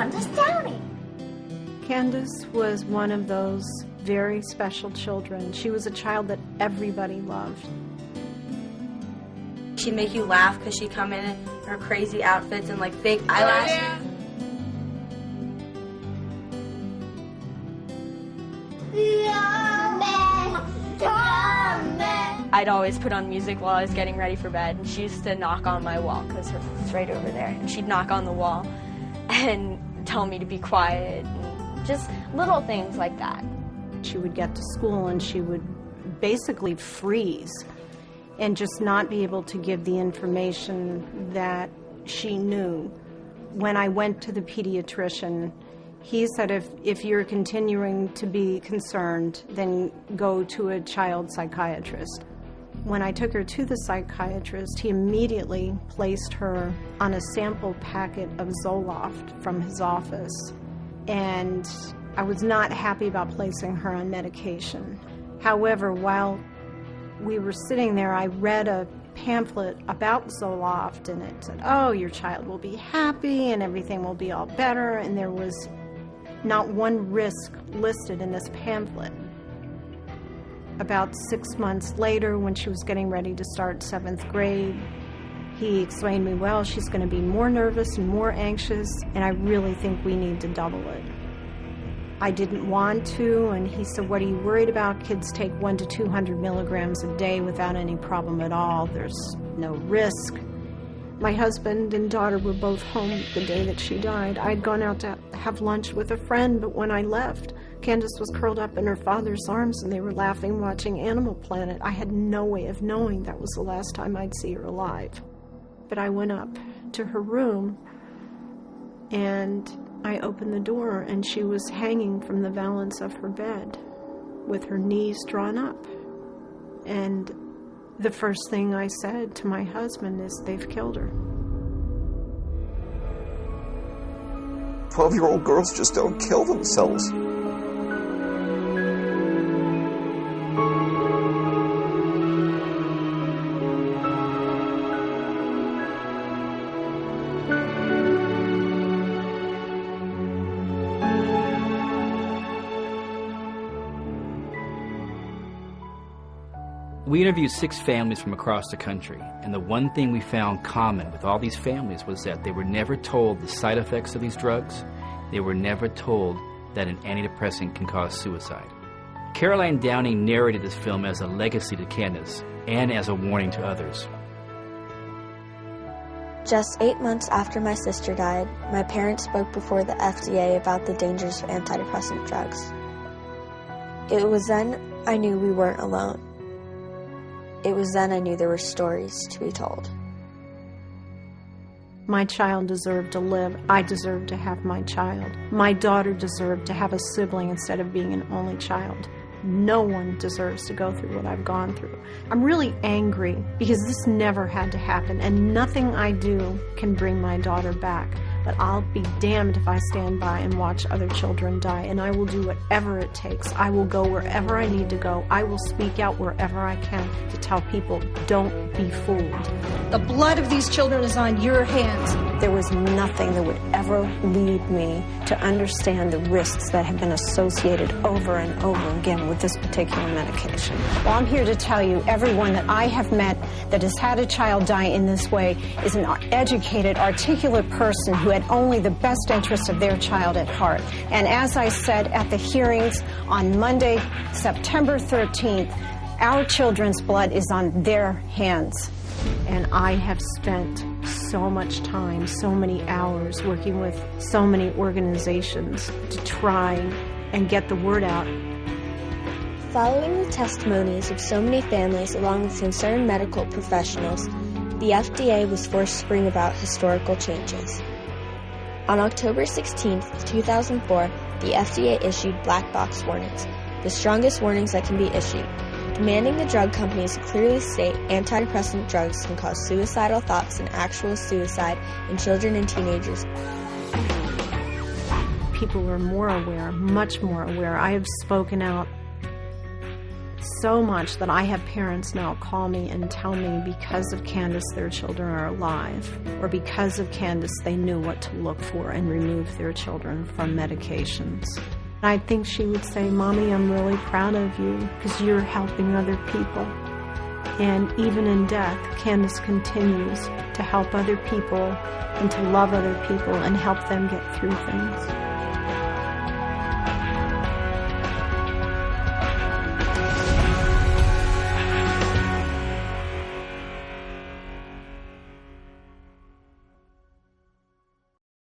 Candace Downey. Candace was one of those very special children. She was a child that everybody loved. She'd make you laugh because she'd come in her crazy outfits and like fake eyelashes. I'd always put on music while I was getting ready for bed, and she used to knock on my wall because her room's right over there, and she'd knock on the wall and tell me to be quiet, and just little things like that. She would get to school and she would basically freeze and just not be able to give the information that she knew. When I went to the pediatrician, he said, if you're continuing to be concerned, then go to a child psychiatrist. When I took her to the psychiatrist, he immediately placed her on a sample packet of Zoloft from his office. And I was not happy about placing her on medication. However, while we were sitting there, I read a pamphlet about Zoloft, and it said, oh, your child will be happy and everything will be all better, and there was not one risk listed in this pamphlet. About 6 months later, when she was getting ready to start 7th grade, he explained to me, well, she's going to be more nervous and more anxious, and I really think we need to double it. I didn't want to, and he said, what are you worried about? Kids take 100 to 200 milligrams a day without any problem at all. There's no risk. My husband and daughter were both home the day that she died. I'd gone out to have lunch with a friend, but when I left, Candace was curled up in her father's arms and they were laughing, watching Animal Planet. I had no way of knowing that was the last time I'd see her alive. But I went up to her room and I opened the door and she was hanging from the valance of her bed with her knees drawn up. And the first thing I said to my husband is, they've killed her. 12-year-old girls just don't kill themselves. We interviewed 6 families from across the country, and the one thing we found common with all these families was that they were never told the side effects of these drugs. They were never told that an antidepressant can cause suicide. Caroline Downey narrated this film as a legacy to Candace and as a warning to others. Just 8 months after my sister died, my parents spoke before the FDA about the dangers of antidepressant drugs. It was then I knew we weren't alone. It was then I knew there were stories to be told. My child deserved to live. I deserved to have my child. My daughter deserved to have a sibling instead of being an only child. No one deserves to go through what I've gone through. I'm really angry because this never had to happen, and nothing I do can bring my daughter back. But I'll be damned if I stand by and watch other children die, and I will do whatever it takes. I will go wherever I need to go. I will speak out wherever I can to tell people, don't be fooled. The blood of these children is on your hands. There was nothing that would ever lead me to understand the risks that have been associated over and over again with this particular medication. Well, I'm here to tell you, everyone that I have met that has had a child die in this way is an educated, articulate person who had only the best interests of their child at heart. And as I said at the hearings on Monday, September 13th, our children's blood is on their hands. And I have spent so much time, so many hours working with so many organizations to try and get the word out. Following the testimonies of so many families along with concerned medical professionals, the FDA was forced to bring about historical changes. On October 16, 2004, the FDA issued black box warnings, the strongest warnings that can be issued, demanding the drug companies to clearly state antidepressant drugs can cause suicidal thoughts and actual suicide in children and teenagers. People were more aware, much more aware. I have spoken out so much that I have parents now call me and tell me because of Candace their children are alive, or because of Candace they knew what to look for and remove their children from medications. I think she would say, "Mommy, I'm really proud of you because you're helping other people." And even in death, Candace continues to help other people and to love other people and help them get through things.